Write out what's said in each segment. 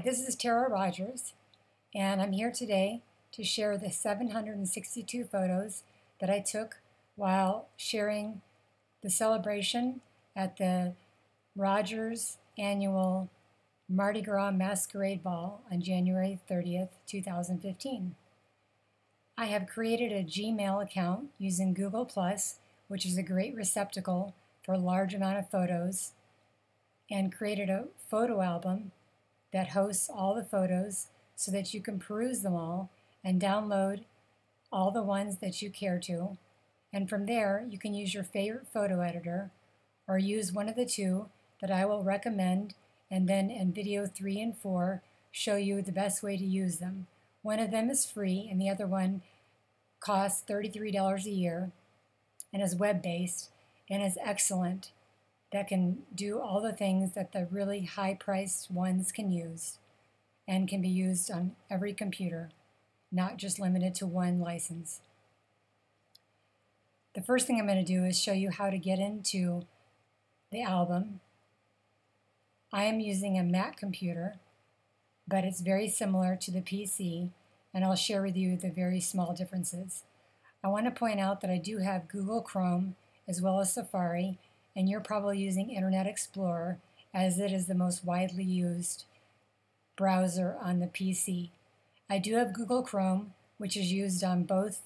This is Tara Rogers, and I'm here today to share the 762 photos that I took while sharing the celebration at the Rogers annual Mardi Gras Masquerade Ball on January 30th, 2015. I have created a Gmail account using Google+, which is a great receptacle for a large amount of photos, and created a photo album that hosts all the photos so that you can peruse them all and download all the ones that you care to. And from there, you can use your favorite photo editor or use one of the two that I will recommend, and then in video 3 and 4 show you the best way to use them. One of them is free and the other one costs $33 a year and is web-based and is excellent, that can do all the things that the really high-priced ones can use and can be used on every computer, not just limited to one license. The first thing I'm going to do is show you how to get into the album. I am using a Mac computer, but it's very similar to the PC, and I'll share with you the very small differences. I want to point out that I do have Google Chrome as well as Safari, and you're probably using Internet Explorer, as it is the most widely used browser on the PC. I do have Google Chrome, which is used on both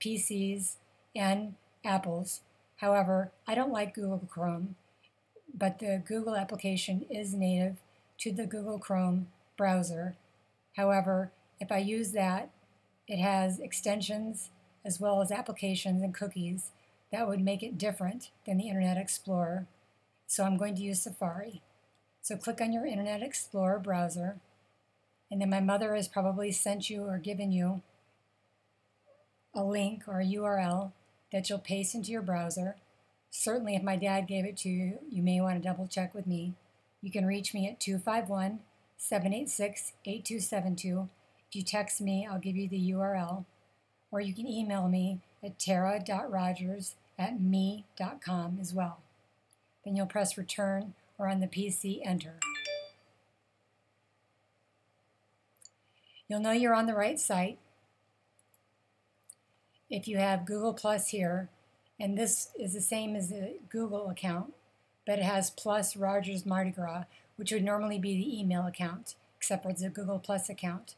PCs and Apples. However, I don't like Google Chrome, but the Google application is native to the Google Chrome browser. However, if I use that, it has extensions as well as applications and cookies that would make it different than the Internet Explorer. So I'm going to use Safari. So click on your Internet Explorer browser, and then my mother has probably sent you or given you a link or a URL that you'll paste into your browser. Certainly if my dad gave it to you, you may want to double check with me. You can reach me at 251-786-8272. If you text me, I'll give you the URL. Or you can email me at tara.rogers@me.com as well. Then you'll press return, or on the PC, enter. You'll know you're on the right site if you have Google Plus here, and this is the same as the Google account, but it has Plus Rogers Mardi Gras, which would normally be the email account, except for it's a Google Plus account.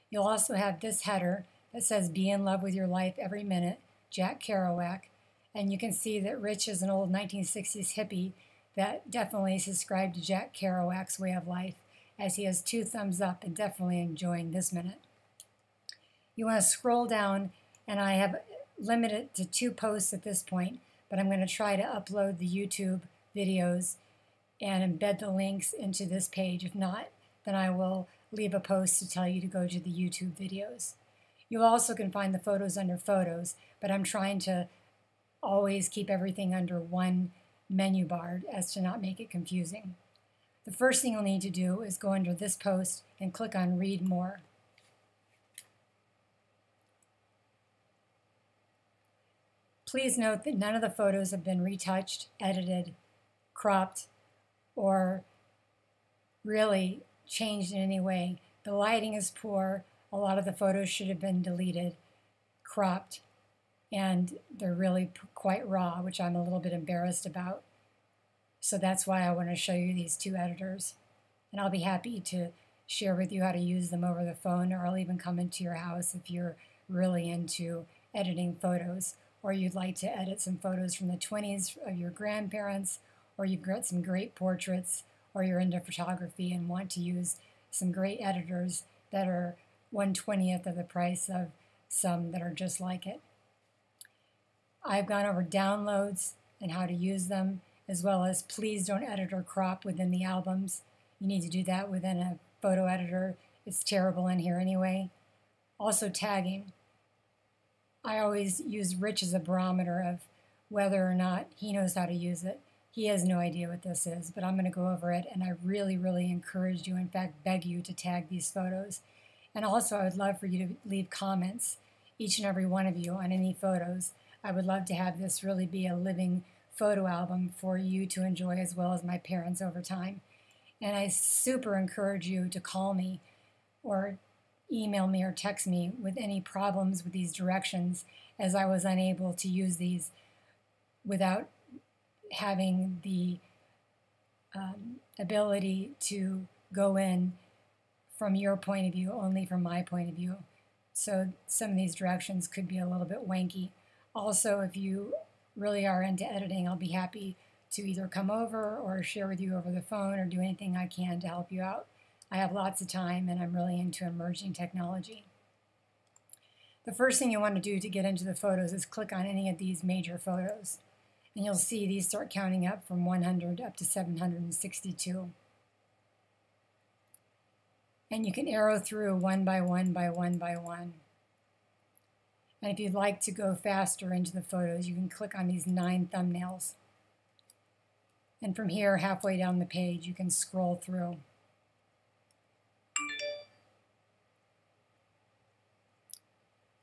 You'll also have this header that says "Be in love with your life every minute, Jack Kerouac," and you can see that Rich is an old 1960s hippie that definitely subscribed to Jack Kerouac's way of life, as he has 2 thumbs up and definitely enjoying this minute. You want to scroll down, and I have limited to 2 posts at this point, but I'm going to try to upload the YouTube videos and embed the links into this page. If not, then I will leave a post to tell you to go to the YouTube videos. You also can find the photos under Photos, but I'm trying to always keep everything under one menu bar as to not make it confusing. The first thing you'll need to do is go under this post and click on Read More. Please note that none of the photos have been retouched, edited, cropped, or really changed in any way. The lighting is poor. A lot of the photos should have been deleted, cropped, and they're really quite raw, which I'm a little bit embarrassed about. So that's why I want to show you these 2 editors. And I'll be happy to share with you how to use them over the phone, or I'll even come into your house if you're really into editing photos, or you'd like to edit some photos from the 20s of your grandparents, or you've got some great portraits, or you're into photography and want to use some great editors that are 1/20th of the price of some that are just like it. I've gone over downloads and how to use them, as well as please don't edit or crop within the albums. You need to do that within a photo editor. It's terrible in here anyway. Also tagging. I always use Rich as a barometer of whether or not he knows how to use it. He has no idea what this is, but I'm going to go over it, and I really, really encourage you, in fact, beg you to tag these photos. And also, I would love for you to leave comments, each and every one of you, on any photos. I would love to have this really be a living photo album for you to enjoy, as well as my parents over time. And I super encourage you to call me or email me or text me with any problems with these directions, as I was unable to use these without having the ability to go in from your point of view, only from my point of view. So some of these directions could be a little bit wanky. Also, if you really are into editing, I'll be happy to either come over or share with you over the phone or do anything I can to help you out. I have lots of time and I'm really into emerging technology. The first thing you want to do to get into the photos is click on any of these major photos. And you'll see these start counting up from 100 up to 762. And you can arrow through one by one by one by one. And if you'd like to go faster into the photos, you can click on these 9 thumbnails. And from here, halfway down the page, you can scroll through.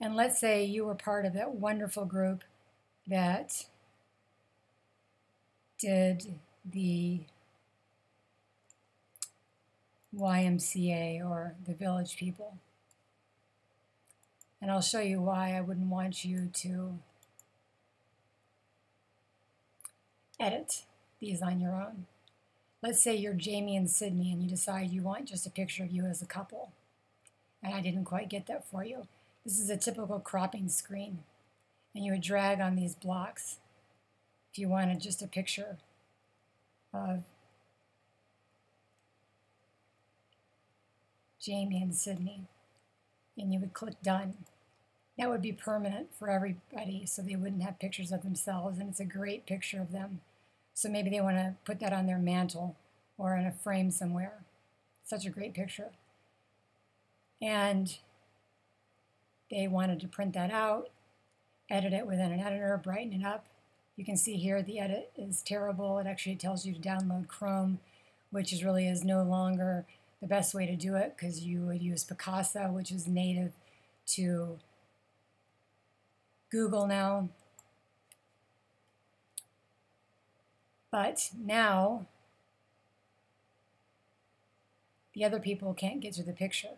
And let's say you were part of that wonderful group that did the YMCA or the Village People. And I'll show you why I wouldn't want you to edit these on your own. Let's say you're Jamie and Sydney and you decide you want just a picture of you as a couple. And I didn't quite get that for you. This is a typical cropping screen. And you would drag on these blocks if you wanted just a picture of Jamie and Sydney. And you would click done. That would be permanent for everybody, so they wouldn't have pictures of themselves, and it's a great picture of them. So maybe they want to put that on their mantle or in a frame somewhere. Such a great picture. And they wanted to print that out, edit it within an editor, brighten it up. You can see here the edit is terrible. It actually tells you to download Chrome, which really is no longer the best way to do it, because you would use Picasa, which is native to Google now. But now the other people can't get to the picture.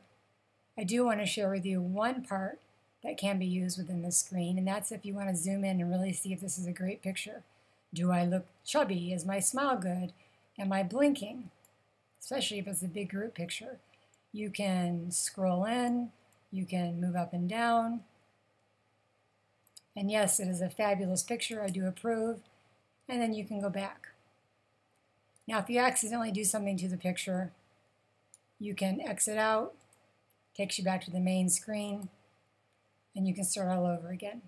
I do want to share with you one part that can be used within the screen, and that's if you want to zoom in and really see if this is a great picture. Do I look chubby? Is my smile good? Am I blinking? Especially if it's a big group picture. You can scroll in, you can move up and down. And yes, it is a fabulous picture, I do approve. And then you can go back. Now, if you accidentally do something to the picture, you can exit out, takes you back to the main screen, and you can start all over again.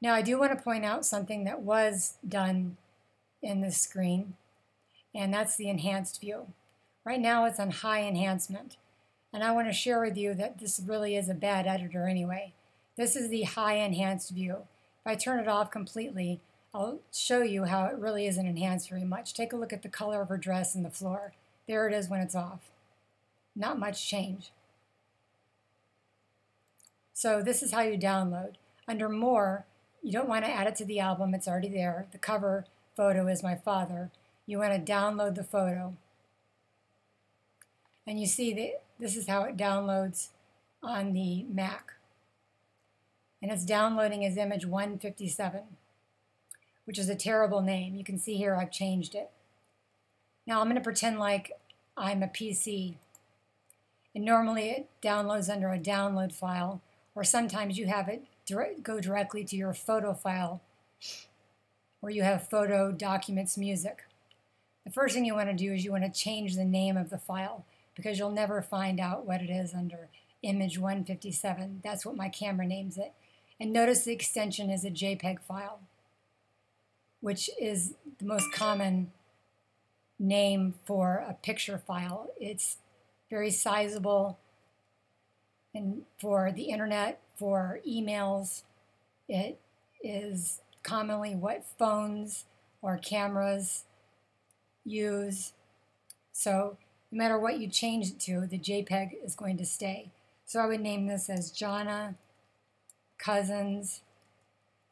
Now, I do want to point out something that was done in this screen, and that's the enhanced view. Right now it's on high enhancement, and I want to share with you that this really is a bad editor anyway. This is the high enhanced view. If I turn it off completely, I'll show you how it really isn't enhanced very much. Take a look at the color of her dress and the floor. There it is when it's off. Not much change. So this is how you download. Under More, you don't want to add it to the album, it's already there. The cover photo is my father. You want to download the photo. And you see that this is how it downloads on the Mac. And it's downloading as image 157, which is a terrible name. You can see here I've changed it. Now I'm going to pretend like I'm a PC. And normally it downloads under a download file, or sometimes you have it go directly to your photo file, where you have photo, documents, music. The first thing you want to do is you want to change the name of the file, because you'll never find out what it is under image 157. That's what my camera names it. And notice the extension is a JPEG file, which is the most common name for a picture file. It's very sizable, and for the internet, for emails, it is commonly what phones or cameras use. So no matter what you change it to, the JPEG is going to stay. So I would name this as Jonna Cousins.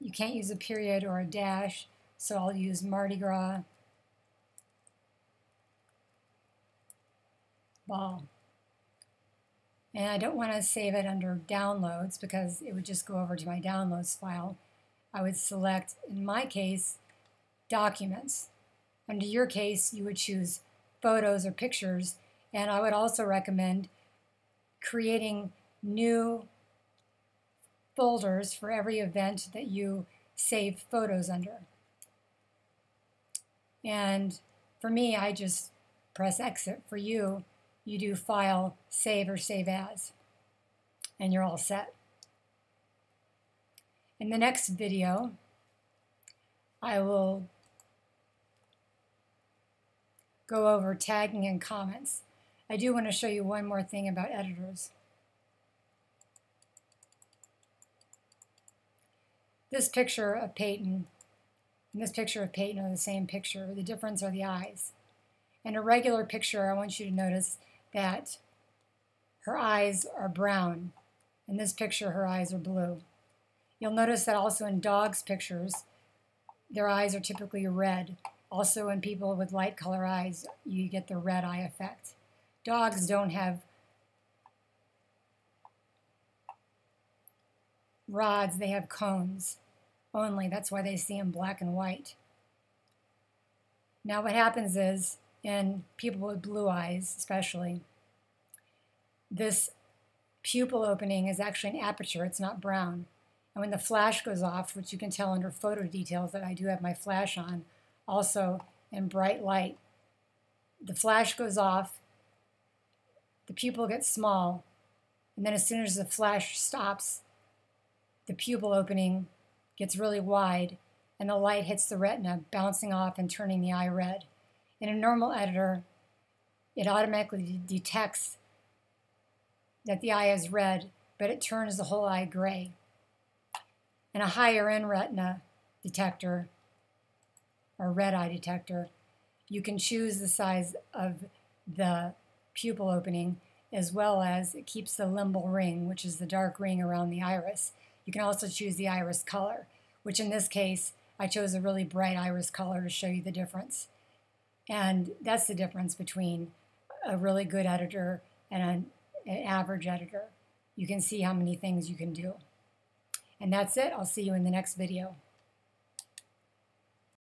You can't use a period or a dash, so I'll use Mardi Gras ball. And I don't want to save it under downloads because it would just go over to my downloads file. I would select, in my case, documents. Under your case, you would choose photos or pictures, and I would also recommend creating new folders for every event that you save photos under. And for me, I just press exit. For you, you do file, save, or save as, and you're all set. In the next video, I will go over tagging and comments. I do want to show you one more thing about editors. This picture of Peyton and this picture of Peyton are the same picture. The difference are the eyes. In a regular picture, I want you to notice that her eyes are brown. In this picture, her eyes are blue. You'll notice that also in dogs' pictures, their eyes are typically red. Also in people with light color eyes, you get the red eye effect. Dogs don't have rods, they have cones only. That's why they see in black and white. Now what happens is, in people with blue eyes especially, this pupil opening is actually an aperture, it's not brown. And when the flash goes off, which you can tell under photo details that I do have my flash on, also in bright light, the flash goes off, the pupil gets small, and then as soon as the flash stops, the pupil opening gets really wide, and the light hits the retina, bouncing off and turning the eye red. In a normal editor, it automatically detects that the eye is red, but it turns the whole eye gray. In a higher end retina detector, or red eye detector, you can choose the size of the pupil opening, as well as it keeps the limbal ring, which is the dark ring around the iris. You can also choose the iris color, which in this case, I chose a really bright iris color to show you the difference. And that's the difference between a really good editor and an average editor. You can see how many things you can do. And that's it. I'll see you in the next video.